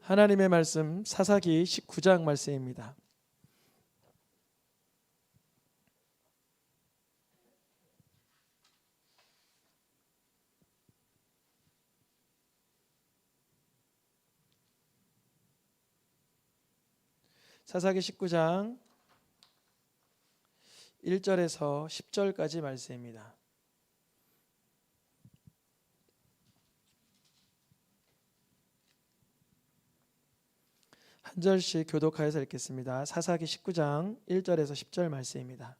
하나님의 말씀 사사기 19장 말씀입니다. 사사기 19장 1절에서 10절까지 말씀입니다. 한 절씩 교독하여서 읽겠습니다. 사사기 19장 1절에서 10절 말씀입니다.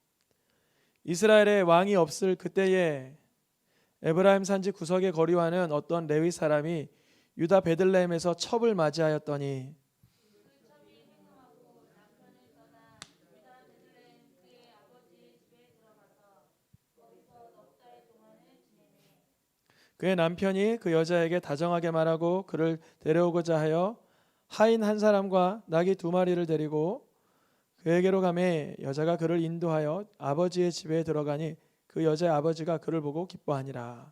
이스라엘에 왕이 없을 그때에 에브라임 산지 구석에 거류하는 어떤 레위 사람이 유다 베들레헴에서 첩을 맞이하였더니 그의 남편이 그 여자에게 다정하게 말하고 그를 데려오고자 하여 하인 한 사람과 나귀 2마리를 데리고 그에게로 가매 여자가 그를 인도하여 아버지의 집에 들어가니 그 여자의 아버지가 그를 보고 기뻐하니라.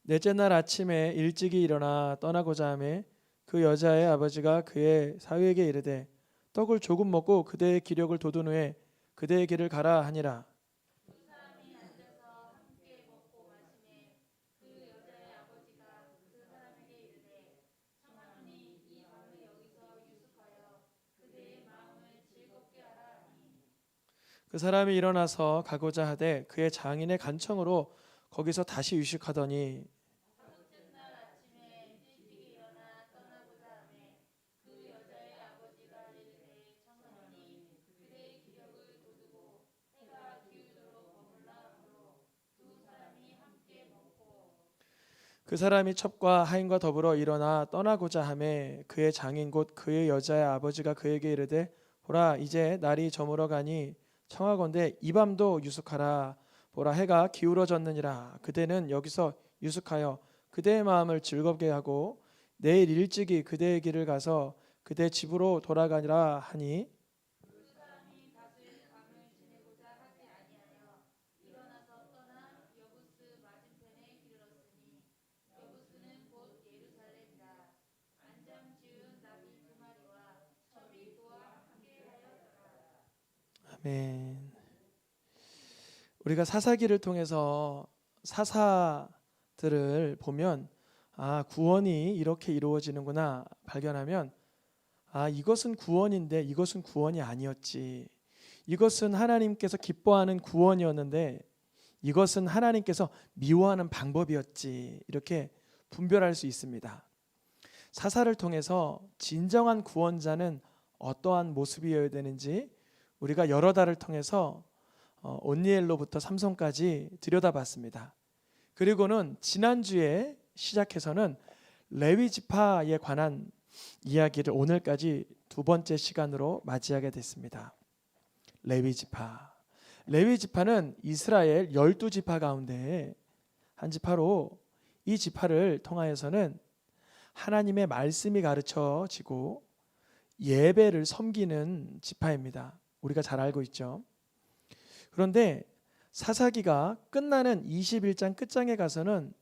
넷째 날 아침에 일찍이 일어나 떠나고자 하매 그 여자의 아버지가 그의 사위에게 이르되 떡을 조금 먹고 그대의 기력을 돋운 후에 그대의 길을 가라 하니라. 그 사람이 일어나서 가고자 하되 그의 장인의 간청으로 거기서 다시 유식하더니 그 사람이 첩과 하인과 더불어 일어나 떠나고자 하매 그의 장인 곧 그의 여자의 아버지가 그에게 이르되 보라 이제 날이 저물어 가니 청하건대 이 밤도 유숙하라. 보라 해가 기울어졌느니라. 그대는 여기서 유숙하여 그대의 마음을 즐겁게 하고 내일 일찍이 그대의 길을 가서 그대 집으로 돌아가니라 하니 아멘. 우리가 사사기를 통해서 사사들을 보면 구원이 이렇게 이루어지는구나 발견하면 이것은 구원인데 이것은 구원이 아니었지. 이것은 하나님께서 기뻐하는 구원이었는데 이것은 하나님께서 미워하는 방법이었지. 이렇게 분별할 수 있습니다. 사사를 통해서 진정한 구원자는 어떠한 모습이어야 되는지 우리가 여러 달을 통해서 온니엘로부터 삼손까지 들여다봤습니다. 그리고는 지난주에 시작해서는 레위 지파에 관한 이야기를 오늘까지 2번째 시간으로 맞이하게 됐습니다. 레위 지파. 레위 지파는 이스라엘 12지파 가운데 한 지파로 이 지파를 통하여서는 하나님의 말씀이 가르쳐지고 예배를 섬기는 지파입니다. 우리가 잘 알고 있죠. 그런데 사사기가 끝나는 21장 끝장에 가서는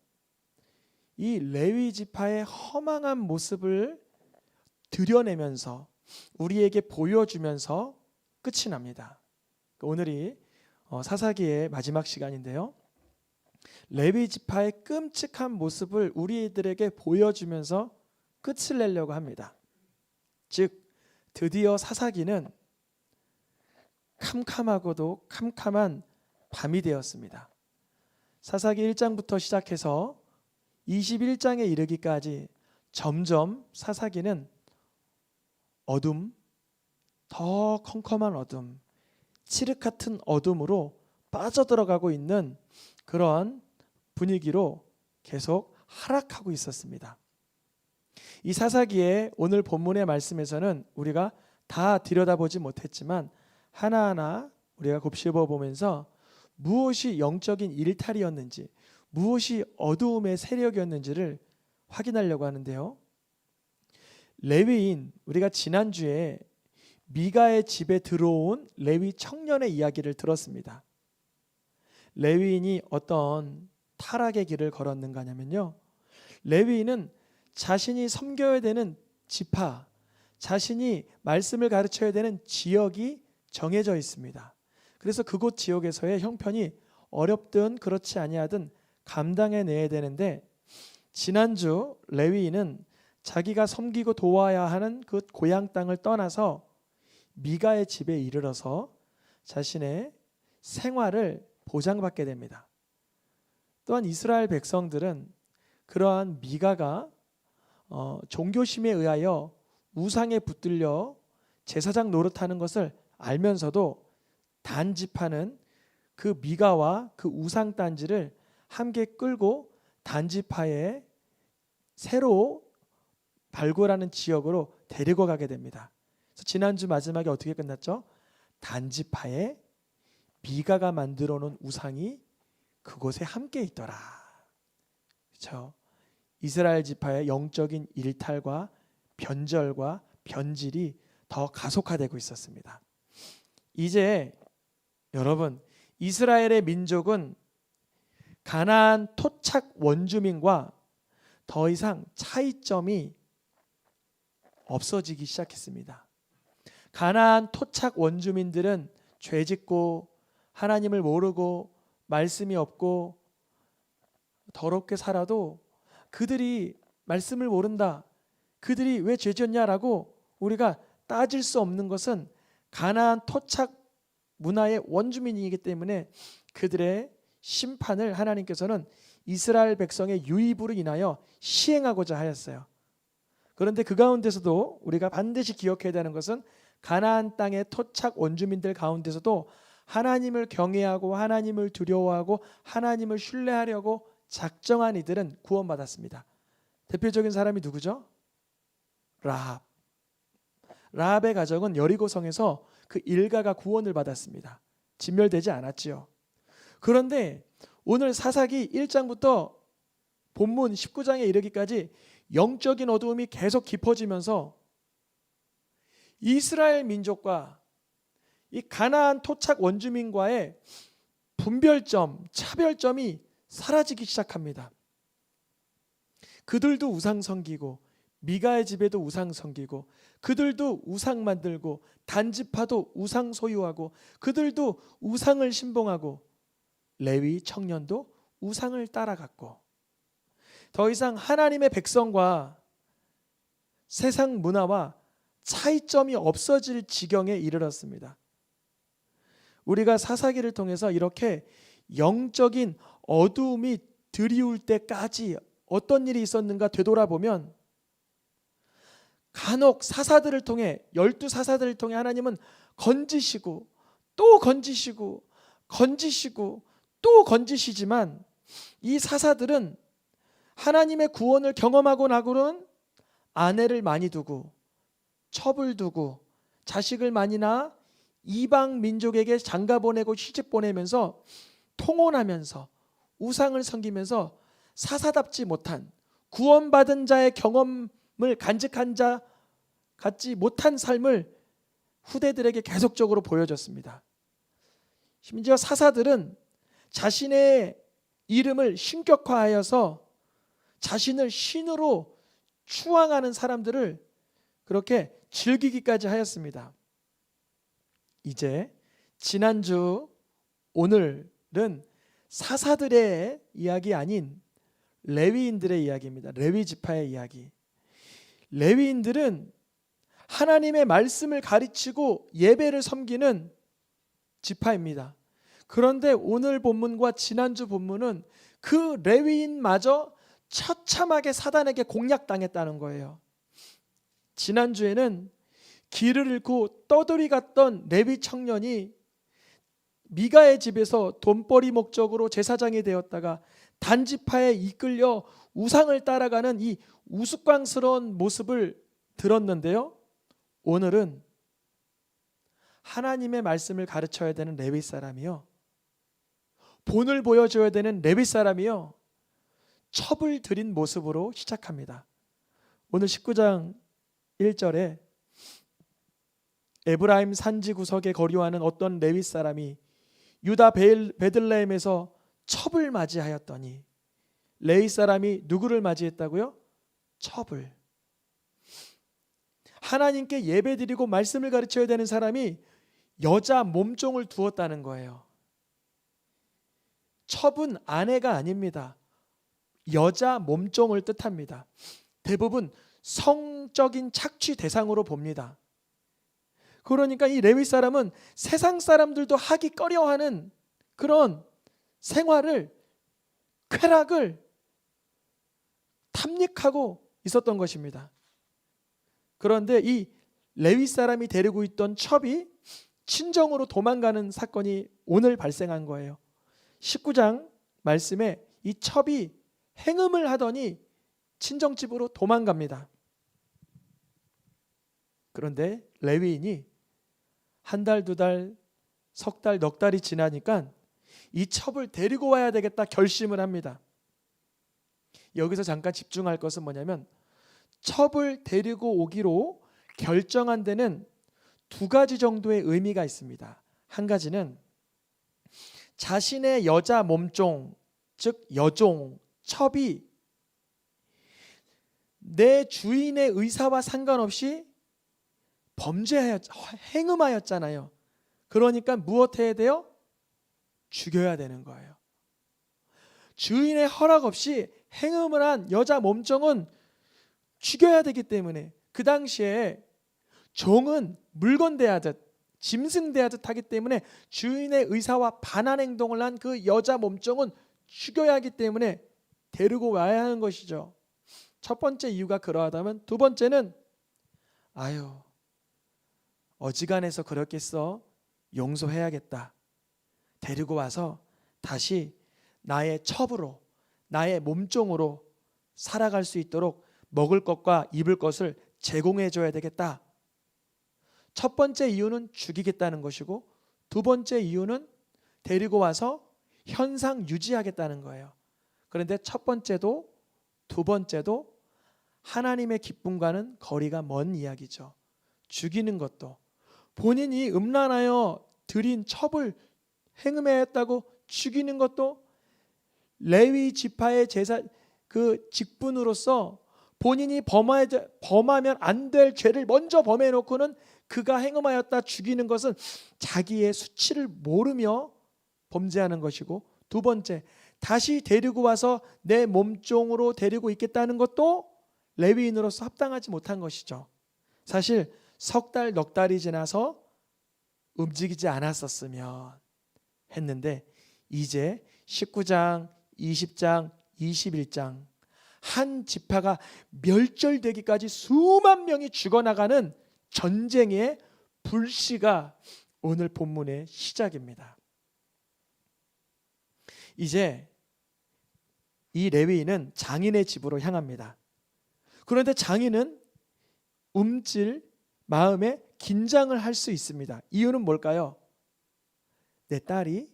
이 레위 지파의 허망한 모습을 드러내면서 우리에게 보여주면서 끝이 납니다. 오늘이 사사기의 마지막 시간인데요. 레위 지파의 끔찍한 모습을 우리들에게 보여주면서 끝을 내려고 합니다. 즉 드디어 사사기는 캄캄하고도 캄캄한 밤이 되었습니다. 사사기 1장부터 시작해서 21장에 이르기까지 점점 사사기는 어둠, 더 컴컴한 어둠, 칠흑 같은 어둠으로 빠져들어가고 있는 그런 분위기로 계속 하락하고 있었습니다. 이 사사기의 오늘 본문의 말씀에서는 우리가 다 들여다보지 못했지만 하나하나 우리가 곱씹어 보면서 무엇이 영적인 일탈이었는지 무엇이 어두움의 세력이었는지를 확인하려고 하는데요. 레위인, 우리가 지난주에 미가의 집에 들어온 레위 청년의 이야기를 들었습니다. 레위인이 어떤 타락의 길을 걸었는가 하면요, 레위인은 자신이 섬겨야 되는 지파, 자신이 말씀을 가르쳐야 되는 지역이 정해져 있습니다. 그래서 그곳 지역에서의 형편이 어렵든 그렇지 아니하든 감당해내야 되는데, 지난주 레위인은 자기가 섬기고 도와야 하는 그 고향 땅을 떠나서 미가의 집에 이르러서 자신의 생활을 보장받게 됩니다. 또한 이스라엘 백성들은 그러한 미가가 종교심에 의하여 우상에 붙들려 제사장 노릇하는 것을 알면서도 단지파는 그 미가와 그 우상 단지를 함께 끌고 단지파에 새로 발굴하는 지역으로 데리고 가게 됩니다. 그래서 지난주 마지막에 어떻게 끝났죠? 단지파에 미가가 만들어 놓은 우상이 그곳에 함께 있더라. 그렇죠? 이스라엘 지파의 영적인 일탈과 변절과 변질이 더 가속화되고 있었습니다. 이제 여러분, 이스라엘의 민족은 가나안 토착 원주민과 더 이상 차이점이 없어지기 시작했습니다. 가나안 토착 원주민들은 죄짓고 하나님을 모르고 말씀이 없고 더럽게 살아도 그들이 말씀을 모른다, 그들이 왜 죄졌냐라고 우리가 따질 수 없는 것은 가나안 토착 문화의 원주민이기 때문에 그들의 심판을 하나님께서는 이스라엘 백성의 유입으로 인하여 시행하고자 하였어요. 그런데 그 가운데서도 우리가 반드시 기억해야 되는 것은 가나안 땅의 토착 원주민들 가운데서도 하나님을 경외하고 하나님을 두려워하고 하나님을 신뢰하려고 작정한 이들은 구원받았습니다. 대표적인 사람이 누구죠? 라합. 라합의 가정은 여리고성에서 그 일가가 구원을 받았습니다. 진멸되지 않았지요. 그런데 오늘 사사기 1장부터 본문 19장에 이르기까지 영적인 어두움이 계속 깊어지면서 이스라엘 민족과 이 가나안 토착 원주민과의 분별점, 차별점이 사라지기 시작합니다. 그들도 우상 섬기고 미가의 집에도 우상 섬기고 그들도 우상 만들고 단지파도 우상 소유하고 그들도 우상을 신봉하고 레위 청년도 우상을 따라갔고 더 이상 하나님의 백성과 세상 문화와 차이점이 없어질 지경에 이르렀습니다. 우리가 사사기를 통해서 이렇게 영적인 어두움이 드리울 때까지 어떤 일이 있었는가 되돌아보면 간혹 사사들을 통해 12사사들을 통해 하나님은 건지시고 또 건지시고 건지시고 또 건지시지만 이 사사들은 하나님의 구원을 경험하고 나고는 아내를 많이 두고 첩을 두고 자식을 많이 낳아 이방 민족에게 장가 보내고 시집 보내면서 통혼하면서 우상을 섬기면서 사사답지 못한 구원받은 자의 경험을 간직한 자 같지 못한 삶을 후대들에게 계속적으로 보여줬습니다. 심지어 사사들은 자신의 이름을 신격화하여서 자신을 신으로 추앙하는 사람들을 그렇게 즐기기까지 하였습니다. 이제 지난주 오늘은 사사들의 이야기 아닌 레위인들의 이야기입니다. 레위 지파의 이야기. 레위인들은 하나님의 말씀을 가르치고 예배를 섬기는 지파입니다. 그런데 오늘 본문과 지난주 본문은 그 레위인마저 처참하게 사단에게 공략당했다는 거예요. 지난주에는 길을 잃고 떠돌이 갔던 레위 청년이 미가의 집에서 돈벌이 목적으로 제사장이 되었다가 단지파에 이끌려 우상을 따라가는 이 우스꽝스러운 모습을 들었는데요. 오늘은 하나님의 말씀을 가르쳐야 되는 레위 사람이요, 본을 보여줘야 되는 레위 사람이요, 첩을 들인 모습으로 시작합니다. 오늘 19장 1절에 에브라임 산지 구석에 거류하는 어떤 레위 사람이 유다 베들레헴에서 첩을 맞이하였더니, 레위 사람이 누구를 맞이했다고요? 첩을. 하나님께 예배드리고 말씀을 가르쳐야 되는 사람이 여자 몸종을 두었다는 거예요. 첩은 아내가 아닙니다. 여자 몸종을 뜻합니다. 대부분 성적인 착취 대상으로 봅니다. 그러니까 이 레위 사람은 세상 사람들도 하기 꺼려하는 그런 생활을, 쾌락을 탐닉하고 있었던 것입니다. 그런데 이 레위 사람이 데리고 있던 첩이 친정으로 도망가는 사건이 오늘 발생한 거예요. 19장 말씀에 이 첩이 행음을 하더니 친정집으로 도망갑니다. 그런데 레위인이 한 달, 두 달, 석 달, 넉 달이 지나니까 이 첩을 데리고 와야 되겠다 결심을 합니다. 여기서 잠깐 집중할 것은 뭐냐면, 첩을 데리고 오기로 결정한 데는 두 가지 정도의 의미가 있습니다. 한 가지는 자신의 여자 몸종, 즉 여종, 첩이 내 주인의 의사와 상관없이 행음하였잖아요. 그러니까 무엇해야 돼요? 죽여야 되는 거예요. 주인의 허락 없이 행음을 한 여자 몸종은 죽여야 되기 때문에, 그 당시에 종은 물건 대하듯 짐승 대하듯 하기 때문에 주인의 의사와 반한 행동을 한 그 여자 몸종은 죽여야 하기 때문에 데리고 와야 하는 것이죠. 첫 번째 이유가 그러하다면, 두 번째는 어지간해서 그렇겠어, 용서해야겠다. 데리고 와서 다시 나의 첩으로, 나의 몸종으로 살아갈 수 있도록 먹을 것과 입을 것을 제공해 줘야 되겠다. 첫 번째 이유는 죽이겠다는 것이고, 두 번째 이유는 데리고 와서 현상 유지하겠다는 거예요. 그런데 첫 번째도 두 번째도 하나님의 기쁨과는 거리가 먼 이야기죠. 죽이는 것도, 본인이 음란하여 드린 첩을 행음하였다고 죽이는 것도 레위 지파의 제사 그 직분으로서 본인이 범하면 안 될 죄를 먼저 범해 놓고는 그가 행음하였다 죽이는 것은 자기의 수치를 모르며 범죄하는 것이고, 두 번째, 다시 데리고 와서 내 몸종으로 데리고 있겠다는 것도 레위인으로서 합당하지 못한 것이죠. 사실 석 달, 넉 달이 지나서 움직이지 않았었으면 했는데, 이제 19장, 20장, 21장 한 지파가 멸절되기까지 수만 명이 죽어나가는 전쟁의 불씨가 오늘 본문의 시작입니다. 이제 이 레위인은 장인의 집으로 향합니다. 그런데 장인은 마음에 긴장을 할 수 있습니다. 이유는 뭘까요? 내 딸이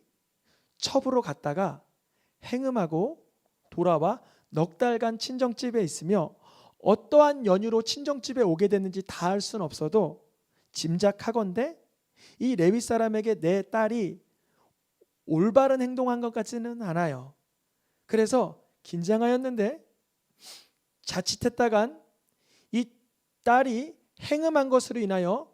첩으로 갔다가 행음하고 돌아와 넉 달간 친정집에 있으며 어떠한 연유로 친정집에 오게 됐는지 다 알 수는 없어도 짐작하건대 이 레위 사람에게 내 딸이 올바른 행동한 것 같지는 않아요. 그래서 긴장하였는데, 자칫했다간 이 딸이 행음한 것으로 인하여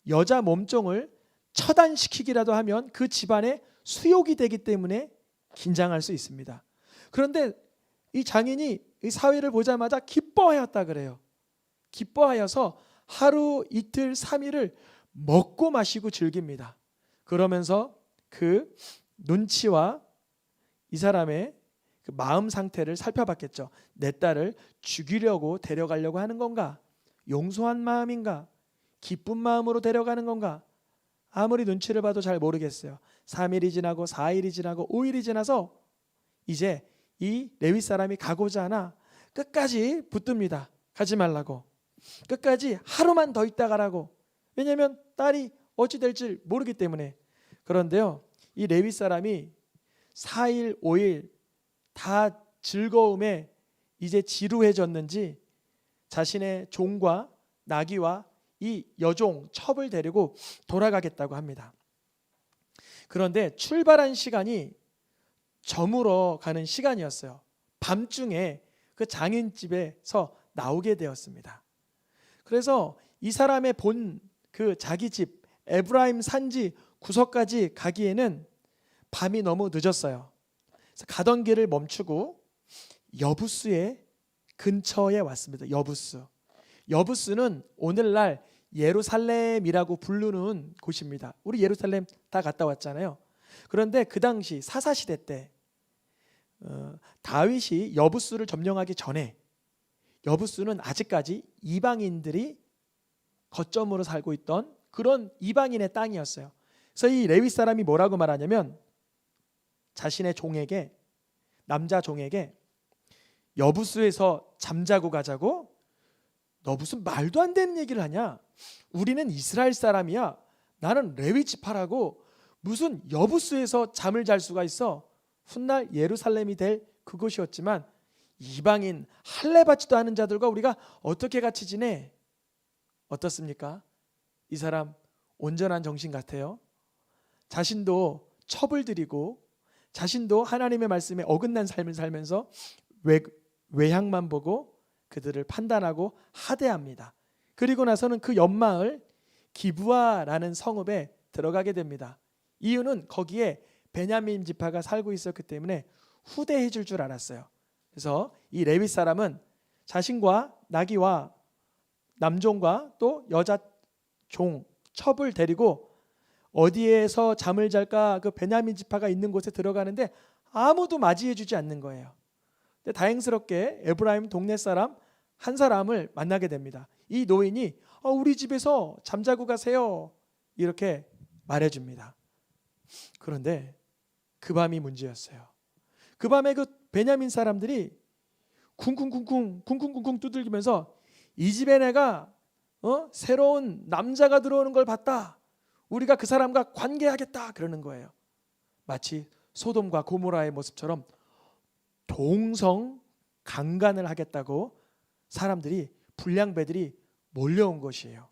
여자 몸종을 처단시키기라도 하면 그 집안에 수욕이 되기 때문에 긴장할 수 있습니다. 그런데 이 장인이 이 사위를 보자마자 기뻐하였다 그래요. 기뻐하여서 하루, 이틀, 3일을 먹고 마시고 즐깁니다. 그러면서 그 눈치와 이 사람의 그 마음 상태를 살펴봤겠죠. 내 딸을 죽이려고 데려가려고 하는 건가? 용서한 마음인가? 기쁜 마음으로 데려가는 건가? 아무리 눈치를 봐도 잘 모르겠어요. 3일이 지나고 4일이 지나고 5일이 지나서 이제 이 레위 사람이 가고자 하나 끝까지 붙듭니다. 가지 말라고. 끝까지 하루만 더 있다 가라고. 왜냐하면 딸이 어찌 될지 모르기 때문에. 그런데요, 이 레위 사람이 4일, 5일 다 즐거움에 이제 지루해졌는지 자신의 종과 나귀와 이 여종 첩을 데리고 돌아가겠다고 합니다. 그런데 출발한 시간이 저물어 가는 시간이었어요. 밤중에 그 장인집에서 나오게 되었습니다. 그래서 이 사람의 본 그 자기 집 에브라임 산지 구석까지 가기에는 밤이 너무 늦었어요. 그래서 가던 길을 멈추고 여부스의 근처에 왔습니다. 여부스. 여부스는 오늘날 예루살렘이라고 부르는 곳입니다. 우리 예루살렘 다 갔다 왔잖아요. 그런데 그 당시 사사시대 때 다윗이 여부스를 점령하기 전에 여부스는 아직까지 이방인들이 거점으로 살고 있던 그런 이방인의 땅이었어요. 그래서 이 레위 사람이 뭐라고 말하냐면 자신의 종에게, 남자 종에게 여부스에서 잠자고 가자고? 너 무슨 말도 안 되는 얘기를 하냐? 우리는 이스라엘 사람이야. 나는 레위 지파라고 무슨 여부스에서 잠을 잘 수가 있어? 훗날 예루살렘이 될 그곳이었지만 이방인 할례 받지도 않은 자들과 우리가 어떻게 같이 지내? 어떻습니까? 이 사람 온전한 정신 같아요. 자신도 첩을 들이고 자신도 하나님의 말씀에 어긋난 삶을 살면서 외향만 보고 그들을 판단하고 하대합니다. 그리고 나서는 그 옆마을 기브아라는 성읍에 들어가게 됩니다. 이유는 거기에 베냐민 지파가 살고 있었기 때문에 후대해 줄 알았어요. 그래서 이 레위 사람은 자신과 나귀와 남종과 또 여자 종 첩을 데리고 어디에서 잠을 잘까 그 베냐민 지파가 있는 곳에 들어가는데 아무도 맞이해 주지 않는 거예요. 근데 다행스럽게 에브라임 동네 사람 한 사람을 만나게 됩니다. 이 노인이 우리 집에서 잠자고 가세요 이렇게 말해줍니다. 그런데 그 밤이 문제였어요. 그 밤에 그 베냐민 사람들이 쿵쿵쿵쿵 두들기면서 이 집에 내가 새로운 남자가 들어오는 걸 봤다. 우리가 그 사람과 관계하겠다 그러는 거예요. 마치 소돔과 고모라의 모습처럼 동성 강간을 하겠다고 사람들이 불량배들이 몰려온 것이에요.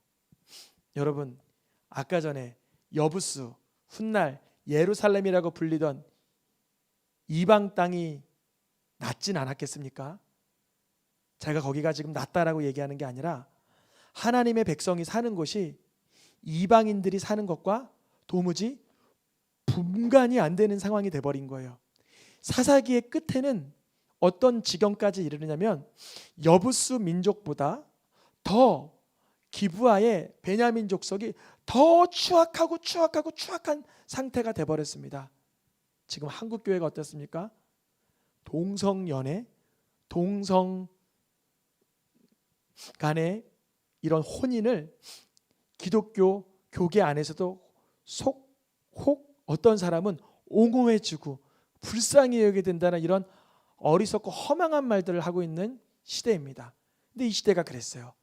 여러분 아까 전에 여부스 훗날 예루살렘이라고 불리던 이방 땅이 낫진 않았겠습니까? 제가 거기가 지금 낫다라고 얘기하는 게 아니라 하나님의 백성이 사는 곳이 이방인들이 사는 것과 도무지 분간이 안 되는 상황이 돼버린 거예요. 사사기의 끝에는 어떤 지경까지 이르느냐면 여부스 민족보다 더 기브아의 베냐민 족속이 더 추악한 상태가 돼버렸습니다. 지금 한국 교회가 어떻습니까? 동성연애, 동성 간의 이런 혼인을 기독교 교계 안에서도 혹 어떤 사람은 옹호해주고 불쌍히 여기게 된다는 이런 어리석고 허망한 말들을 하고 있는 시대입니다. 근데 이 시대가 그랬어요.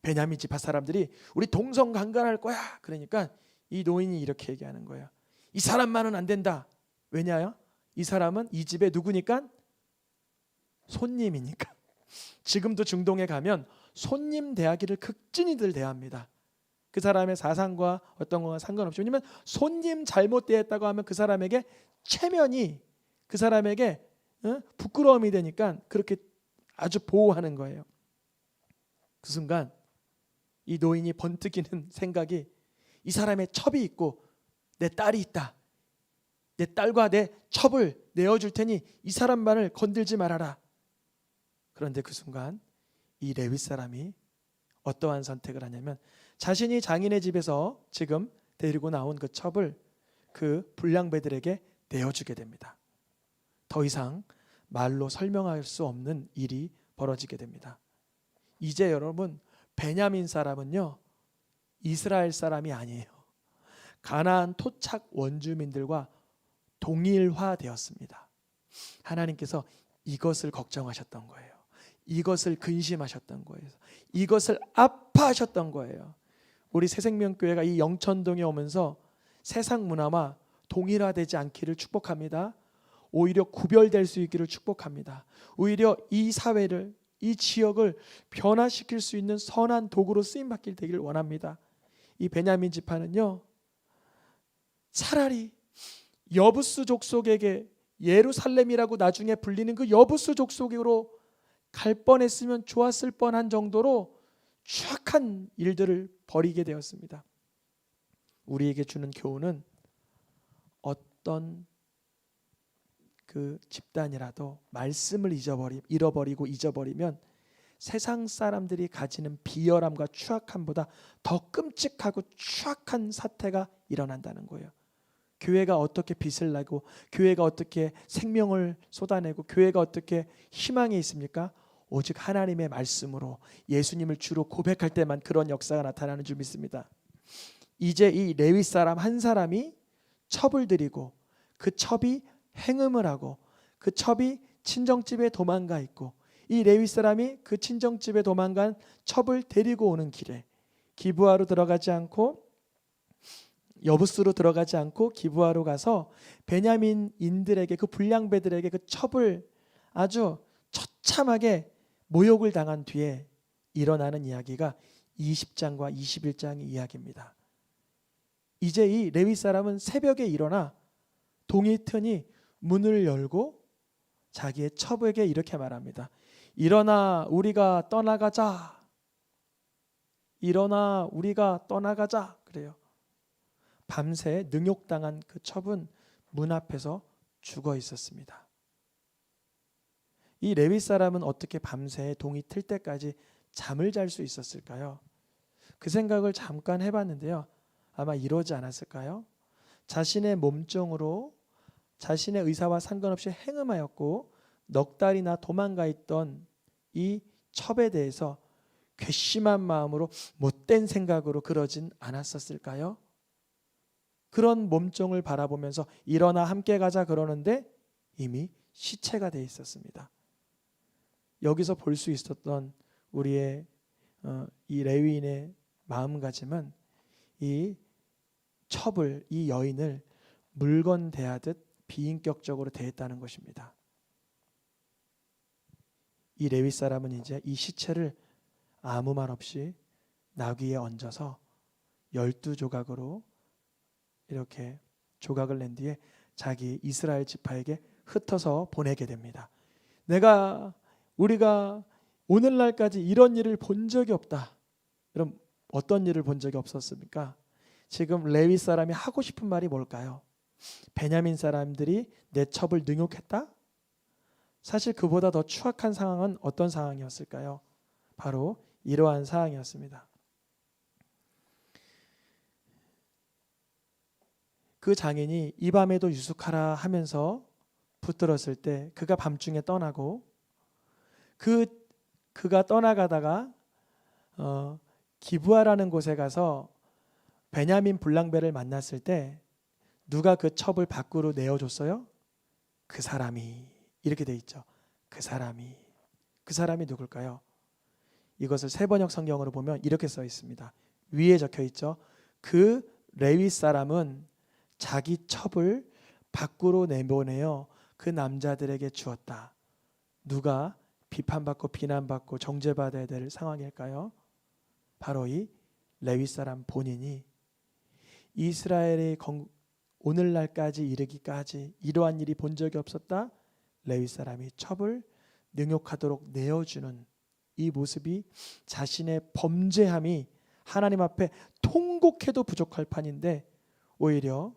베냐민 지파 사람들이 우리 동성 강간할 거야. 그러니까 이 노인이 이렇게 얘기하는 거예요. 이 사람만은 안 된다. 왜냐요? 이 사람은 이 집에 누구니까? 손님이니까. 지금도 중동에 가면 손님 대하기를 극진히들 대합니다. 그 사람의 사상과 어떤 거와 상관없이. 왜냐하면 손님 잘못 대했다고 하면 그 사람에게 체면이 그 사람에게 부끄러움이 되니까 그렇게 아주 보호하는 거예요. 그 순간 이 노인이 번뜩이는 생각이 이 사람의 첩이 있고 내 딸이 있다. 내 딸과 내 첩을 내어줄 테니 이 사람만을 건들지 말아라. 그런데 그 순간 이 레위 사람이 어떠한 선택을 하냐면 자신이 장인의 집에서 지금 데리고 나온 그 첩을 그 불량배들에게 내어주게 됩니다. 더 이상 말로 설명할 수 없는 일이 벌어지게 됩니다. 이제 여러분 베냐민 사람은요 이스라엘 사람이 아니에요. 가나안 토착 원주민들과 동일화되었습니다. 하나님께서 이것을 걱정하셨던 거예요. 이것을 근심하셨던 거예요. 이것을 아파하셨던 거예요. 우리 새생명교회가 이 영천동에 오면서 세상 문화와 동일화되지 않기를 축복합니다. 오히려 구별될 수 있기를 축복합니다. 오히려 이 사회를 이 지역을 변화시킬 수 있는 선한 도구로 쓰임받길 되길 원합니다. 이 베냐민 지파는요, 차라리 여부스 족속에게 예루살렘이라고 나중에 불리는 그 여부스 족속으로 갈 뻔했으면 좋았을 뻔한 정도로 추악한 일들을 벌이게 되었습니다. 우리에게 주는 교훈은 어떤 그 집단이라도 말씀을 잃어버리고 잊어버리면 세상 사람들이 가지는 비열함과 추악함보다 더 끔찍하고 추악한 사태가 일어난다는 거예요. 교회가 어떻게 빛을 내고 교회가 어떻게 생명을 쏟아내고 교회가 어떻게 희망이 있습니까? 오직 하나님의 말씀으로 예수님을 주로 고백할 때만 그런 역사가 나타나는 줄 믿습니다. 이제 이 레위 사람 한 사람이 첩을 들이고 그 첩이 행음을 하고 그 첩이 친정집에 도망가 있고 이 레위 사람이 그 친정집에 도망간 첩을 데리고 오는 길에 기브아로 들어가지 않고 여부스로 들어가지 않고 기브아로 가서 베냐민인들에게 그 불량배들에게 그 첩을 아주 처참하게 모욕을 당한 뒤에 일어나는 이야기가 20장과 21장의 이야기입니다. 이제 이 레위 사람은 새벽에 일어나 동이 트니 문을 열고 자기의 첩에게 이렇게 말합니다. 일어나 우리가 떠나가자. 일어나 우리가 떠나가자. 그래요. 밤새 능욕당한 그 첩은 문 앞에서 죽어 있었습니다. 이 레위 사람은 어떻게 밤새 동이 틀 때까지 잠을 잘 수 있었을까요? 그 생각을 잠깐 해봤는데요. 아마 이러지 않았을까요? 자신의 몸종으로 자신의 의사와 상관없이 행음하였고 넉 달이나 도망가 있던 이 첩에 대해서 괘씸한 마음으로 못된 생각으로 그러진 않았었을까요? 그런 몸종을 바라보면서 일어나 함께 가자 그러는데 이미 시체가 돼 있었습니다. 여기서 볼 수 있었던 우리의 이 레위인의 마음가짐은 이 첩을, 이 여인을 물건 대하듯 비인격적으로 대했다는 것입니다. 이 레위 사람은 이제 이 시체를 아무 말 없이 나귀에 얹어서 12조각으로 이렇게 조각을 낸 뒤에 자기 이스라엘 지파에게 흩어서 보내게 됩니다. 우리가 오늘날까지 이런 일을 본 적이 없다. 그럼 어떤 일을 본 적이 없었습니까? 지금 레위 사람이 하고 싶은 말이 뭘까요? 베냐민 사람들이 내 첩을 능욕했다? 사실 그보다 더 추악한 상황은 어떤 상황이었을까요? 바로 이러한 상황이었습니다. 그 장인이 이 밤에도 유숙하라 하면서 붙들었을 때 그가 밤중에 떠나고 그가 떠나가다가 기브아라는 곳에 가서 베냐민 불량배를 만났을 때 누가 그 첩을 밖으로 내어줬어요? 그 사람이. 이렇게 돼 있죠. 그 사람이 누굴까요? 이것을 세번역 성경으로 보면 이렇게 써 있습니다. 위에 적혀 있죠. 그 레위 사람은 자기 첩을 밖으로 내보내어 그 남자들에게 주었다. 누가 비판받고 비난받고 정죄받아야 될 상황일까요? 바로 이 레위 사람 본인이 이스라엘의 오늘날까지 이르기까지 이러한 일이 본 적이 없었다. 레위 사람이 첩을 능욕하도록 내어주는 이 모습이 자신의 범죄함이 하나님 앞에 통곡해도 부족할 판인데 오히려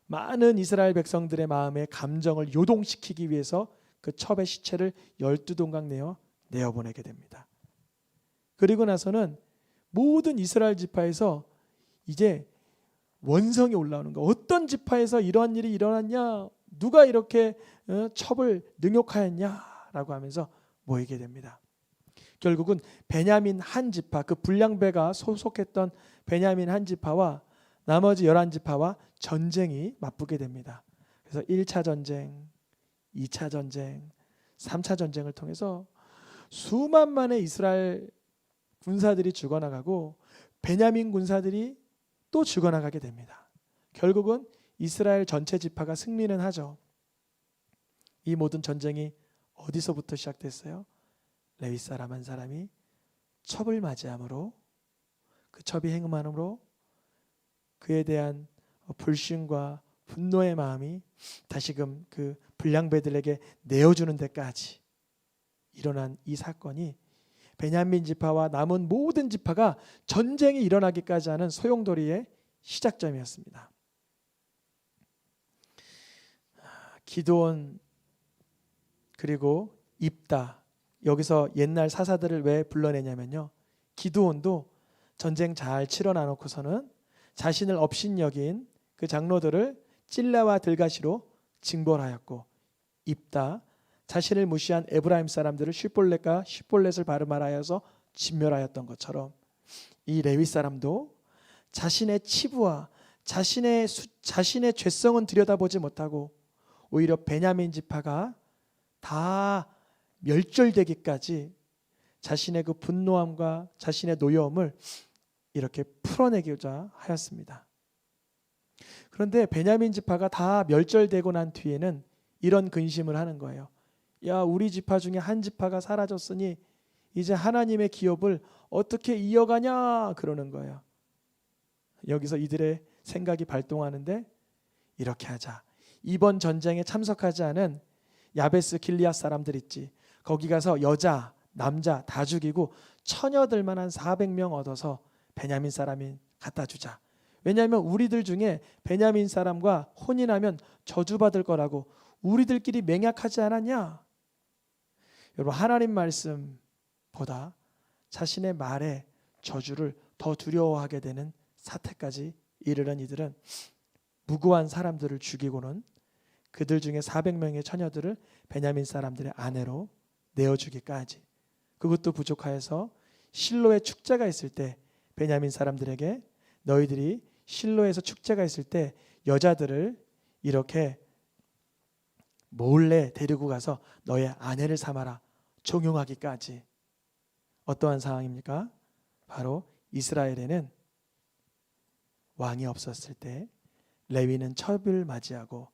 많은 이스라엘 백성들의 마음에 감정을 요동시키기 위해서 그 첩의 시체를 12동강 내어보내게 됩니다. 그리고 나서는 모든 이스라엘 지파에서 이제 원성이 올라오는 거. 어떤 지파에서 이러한 일이 일어났냐? 누가 이렇게 첩을 능욕하였냐라고 하면서 모이게 됩니다. 결국은 베냐민 한 지파, 그 불량배가 소속했던 베냐민 한 지파와 나머지 11지파와 전쟁이 맞붙게 됩니다. 그래서 1차 전쟁, 2차 전쟁, 3차 전쟁을 통해서 수만만의 이스라엘 군사들이 죽어나가고 베냐민 군사들이 또 죽어나가게 됩니다. 결국은 이스라엘 전체 지파가 승리는 하죠. 이 모든 전쟁이 어디서부터 시작됐어요? 레위 사람 한 사람이 첩을 맞이함으로 그 첩이 행음함으로 그에 대한 불신과 분노의 마음이 다시금 그 불량배들에게 내어주는 데까지 일어난 이 사건이 베냐민 지파와 남은 모든 지파가 전쟁이 일어나기까지 하는 소용돌이의 시작점이었습니다. 기드온 그리고 입다, 여기서 옛날 사사들을 왜 불러내냐면요, 기드온도 전쟁 잘 치러나놓고서는 자신을 업신여긴 그 장로들을 찔레와 들가시로 징벌하였고, 입다, 자신을 무시한 에브라임 사람들을 쉿볼렛과 쉿볼렛을 바르마라여서 진멸하였던 것처럼 이 레위 사람도 자신의 치부와 자신의 죄성은 들여다보지 못하고 오히려 베냐민 지파가 다 멸절되기까지 자신의 그 분노함과 자신의 노여움을 이렇게 풀어내고자 하였습니다. 그런데 베냐민 지파가 다 멸절되고 난 뒤에는 이런 근심을 하는 거예요. 야, 우리 지파 중에 한 지파가 사라졌으니 이제 하나님의 기업을 어떻게 이어가냐 그러는 거예요. 여기서 이들의 생각이 발동하는데, 이렇게 하자. 이번 전쟁에 참석하지 않은 야베스 길리앗 사람들 있지, 거기 가서 여자 남자 다 죽이고 처녀들만 한 400명 얻어서 베냐민 사람이 갖다 주자. 왜냐하면 우리들 중에 베냐민 사람과 혼인하면 저주받을 거라고 우리들끼리 맹약하지 않았냐. 여러분, 하나님 말씀보다 자신의 말에 저주를 더 두려워하게 되는 사태까지 이르는 이들은 무고한 사람들을 죽이고는 그들 중에 400명의 처녀들을 베냐민 사람들의 아내로 내어주기까지, 그것도 부족하여서 실로의 축제가 있을 때 베냐민 사람들에게 너희들이 실로에서 축제가 있을 때 여자들을 이렇게 몰래 데리고 가서 너의 아내를 삼아라, 종용하기까지. 어떠한 상황입니까? 바로 이스라엘에는 왕이 없었을 때 레위는 첩을 맞이하고,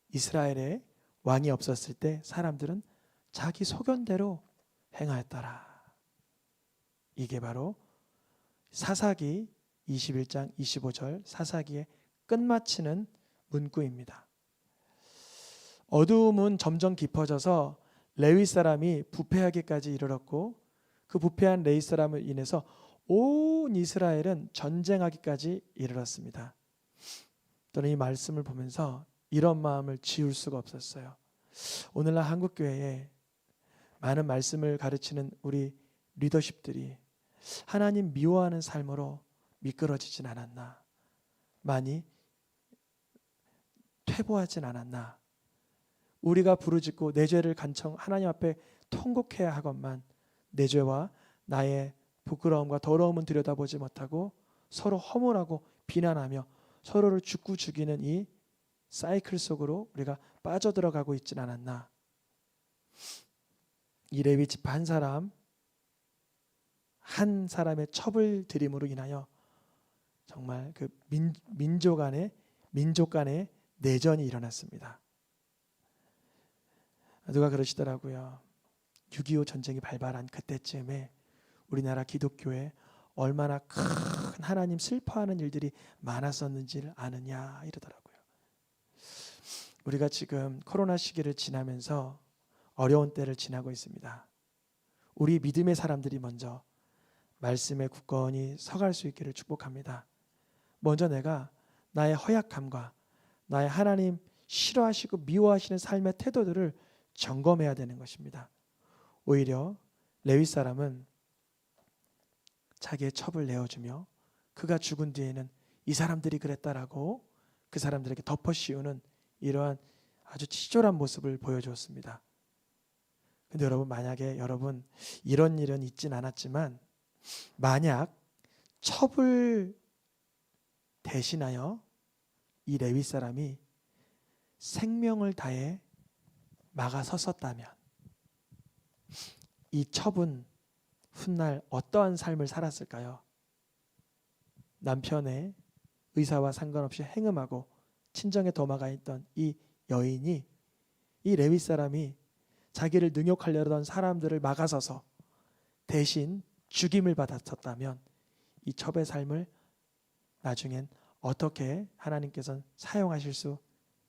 이스라엘에 왕이 없었을 때 사람들은 자기 소견대로 행하였더라. 이게 바로 사사기 21장 25절 사사기의 끝마치는 문구입니다. 어두움은 점점 깊어져서 레위 사람이 부패하기까지 이르렀고, 그 부패한 레위 사람을 인해서 온 이스라엘은 전쟁하기까지 이르렀습니다. 저는 이 말씀을 보면서 이런 마음을 지울 수가 없었어요. 오늘날 한국교회에 많은 말씀을 가르치는 우리 리더십들이 하나님 미워하는 삶으로 미끄러지진 않았나, 많이 퇴보하진 않았나. 우리가 부르짖고 내 죄를 간청 하나님 앞에 통곡해야 하건만 내 죄와 나의 부끄러움과 더러움은 들여다보지 못하고 서로 허물하고 비난하며 서로를 죽고 죽이는 이 사이클 속으로 우리가 빠져들어가고 있진 않았나. 이 레위 지파 한 사람의 첩을 들임으로 인하여 정말 그 민족 간의 내전이 일어났습니다. 누가 그러시더라고요. 6.25 전쟁이 발발한 그때쯤에 우리나라 기독교에 얼마나 큰 하나님 슬퍼하는 일들이 많았었는지를 아느냐 이러더라고요. 우리가 지금 코로나 시기를 지나면서 어려운 때를 지나고 있습니다. 우리 믿음의 사람들이 먼저 말씀에 굳건히 서갈 수 있기를 축복합니다. 먼저 내가 나의 허약함과 나의 하나님 싫어하시고 미워하시는 삶의 태도들을 점검해야 되는 것입니다. 오히려 레위 사람은 자기의 첩을 내어주며 그가 죽은 뒤에는 이 사람들이 그랬다라고 그 사람들에게 덮어씌우는 이러한 아주 치졸한 모습을 보여주었습니다. 근데 여러분, 만약에 여러분 이런 일은 있진 않았지만 만약 첩을 대신하여 이 레위 사람이 생명을 다해 막아섰었다면 이 첩은 훗날 어떠한 삶을 살았을까요? 남편의 의사와 상관없이 행음하고 친정에 도망가 있던 이 여인이, 이 레위 사람이 자기를 능욕하려던 사람들을 막아서서 대신 죽임을 받았었다면 이 첩의 삶을 나중엔 어떻게 하나님께서는 사용하실 수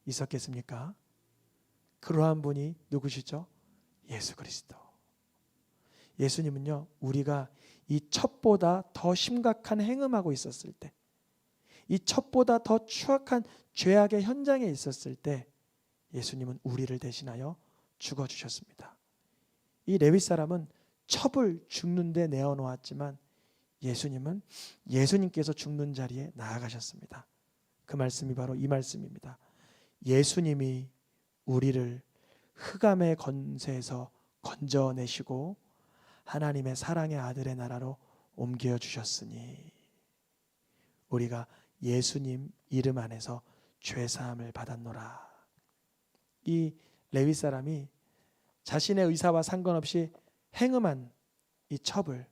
있었겠습니까? 그러한 분이 누구시죠? 예수 그리스도. 예수님은요, 우리가 이 첩보다 더 심각한 행음하고 있었을 때, 이 첩보다 더 추악한 죄악의 현장에 있었을 때 예수님은 우리를 대신하여 죽어주셨습니다. 이 레위 사람은 첩을 죽는 데 내어놓았지만 예수님은 예수님께서 죽는 자리에 나아가셨습니다. 그 말씀이 바로 이 말씀입니다. 예수님이 우리를 흑암의 권세에서 건져내시고 하나님의 사랑의 아들의 나라로 옮겨주셨으니 우리가 예수님 이름 안에서 죄사함을 받았노라. 이 레위 사람이 자신의 의사와 상관없이 행음한 이 첩을,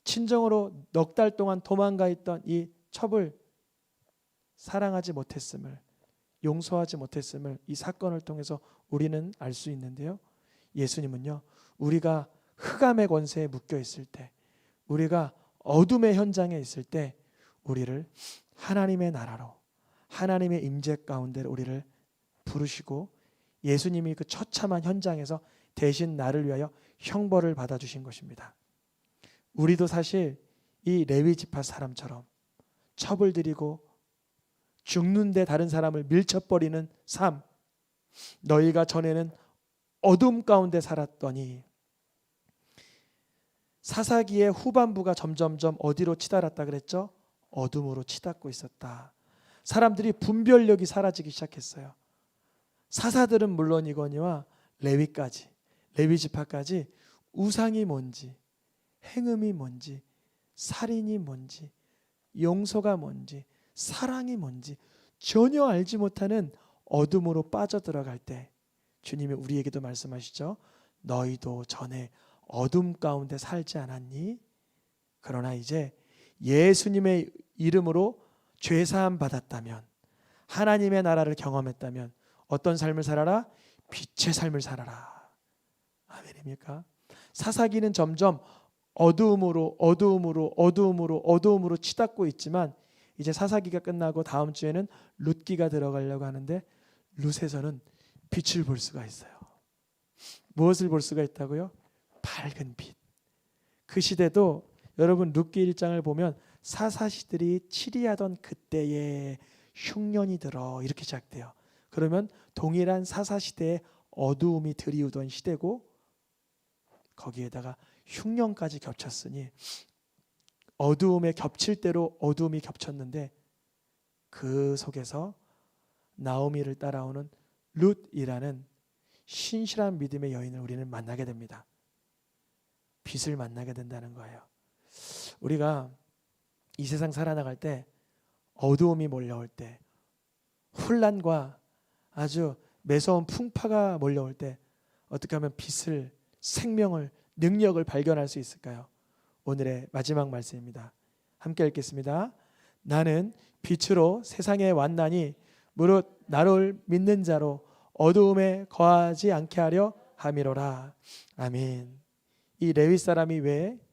친정으로 넉 달 동안 도망가 있던 이 첩을 사랑하지 못했음을, 용서하지 못했음을 이 사건을 통해서 우리는 알 수 있는데요, 예수님은요, 우리가 흑암의 권세에 묶여 있을 때, 우리가 어둠의 현장에 있을 때 우리를 하나님의 나라로, 하나님의 임재 가운데 우리를 부르시고 예수님이 그 처참한 현장에서 대신 나를 위하여 형벌을 받아주신 것입니다. 우리도 사실 이 레위 지파 사람처럼 첩을 들이고 죽는데 다른 사람을 밀쳐버리는 삶, 너희가 전에는 어둠 가운데 살았더니, 사사기의 후반부가 점점점 어디로 치달았다 그랬죠? 어둠으로 치닫고 있었다. 사람들이 분별력이 사라지기 시작했어요. 사사들은 물론이거니와 레위까지, 레위 지파까지 우상이 뭔지, 행음이 뭔지, 살인이 뭔지, 용서가 뭔지, 사랑이 뭔지 전혀 알지 못하는 어둠으로 빠져들어갈 때 주님이 우리에게도 말씀하시죠. 너희도 전에 어둠 가운데 살지 않았니? 그러나 이제 예수님의 이름으로 죄사함 받았다면, 하나님의 나라를 경험했다면 어떤 삶을 살아라? 빛의 삶을 살아라. 아멘입니까? 사사기는 점점 어두움으로 치닫고 있지만 이제 사사기가 끝나고 다음 주에는 룻기가 들어가려고 하는데, 룻에서는 빛을 볼 수가 있어요. 무엇을 볼 수가 있다고요? 밝은 빛. 그 시대도 여러분 룻기 1장을 보면 사사시들이 치리하던 그때에 흉년이 들어 이렇게 시작돼요. 그러면 동일한 사사시대에 어두움이 들이우던 시대고 거기에다가 흉년까지 겹쳤으니 어두움에 겹칠 대로 어두움이 겹쳤는데 그 속에서 나오미를 따라오는 룻이라는 신실한 믿음의 여인을 우리는 만나게 됩니다. 빛을 만나게 된다는 거예요. 우리가 이 세상 살아나갈 때 어두움이 몰려올 때, 혼란과 아주 매서운 풍파가 몰려올 때 어떻게 하면 빛을, 생명을, 능력을 발견할 수 있을까요? 오늘의 마지막 말씀입니다. 함께 읽겠습니다. 나는 빛으로 세상에 왔나니 무릇 나를 믿는 자로 어두움에 거하지 않게 하려 함이로라. 아멘. 이 레위 사람이 왜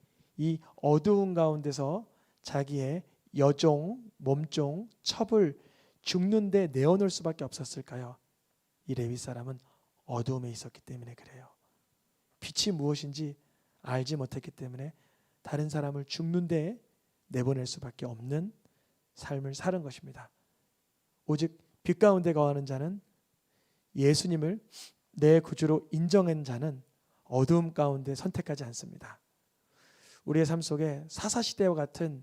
이 어두운 가운데서 자기의 여종, 몸종, 첩을 죽는데 내어놓을 수밖에 없었을까요? 이 레위 사람은 어두움에 있었기 때문에 그래요. 빛이 무엇인지 알지 못했기 때문에 다른 사람을 죽는데 내보낼 수밖에 없는 삶을 사는 것입니다. 오직 빛 가운데 거하는 자는, 예수님을 내 구주로 인정한 자는 어두움 가운데 선택하지 않습니다. 우리의 삶 속에 사사시대와 같은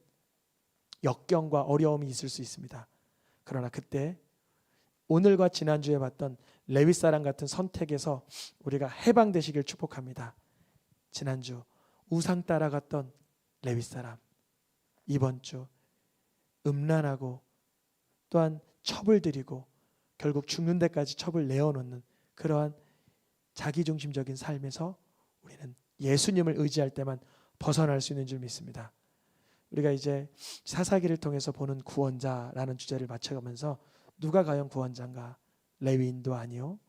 역경과 어려움이 있을 수 있습니다. 그러나 그때 오늘과 지난주에 봤던 레위 사람 같은 선택에서 우리가 해방되시길 축복합니다. 지난주 우상 따라갔던 레위 사람, 이번 주 음란하고 또한 첩을 들이고 결국 죽는 데까지 첩을 내어놓는 그러한 자기중심적인 삶에서 우리는 예수님을 의지할 때만 벗어날 수 있는 줄 믿습니다. 우리가 이제 사사기를 통해서 보는 구원자라는 주제를 맞춰가면서 누가 과연 구원자인가? 레위인도 아니요,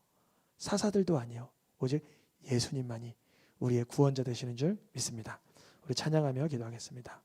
사사들도 아니요, 오직 예수님만이 우리의 구원자 되시는 줄 믿습니다. 우리 찬양하며 기도하겠습니다.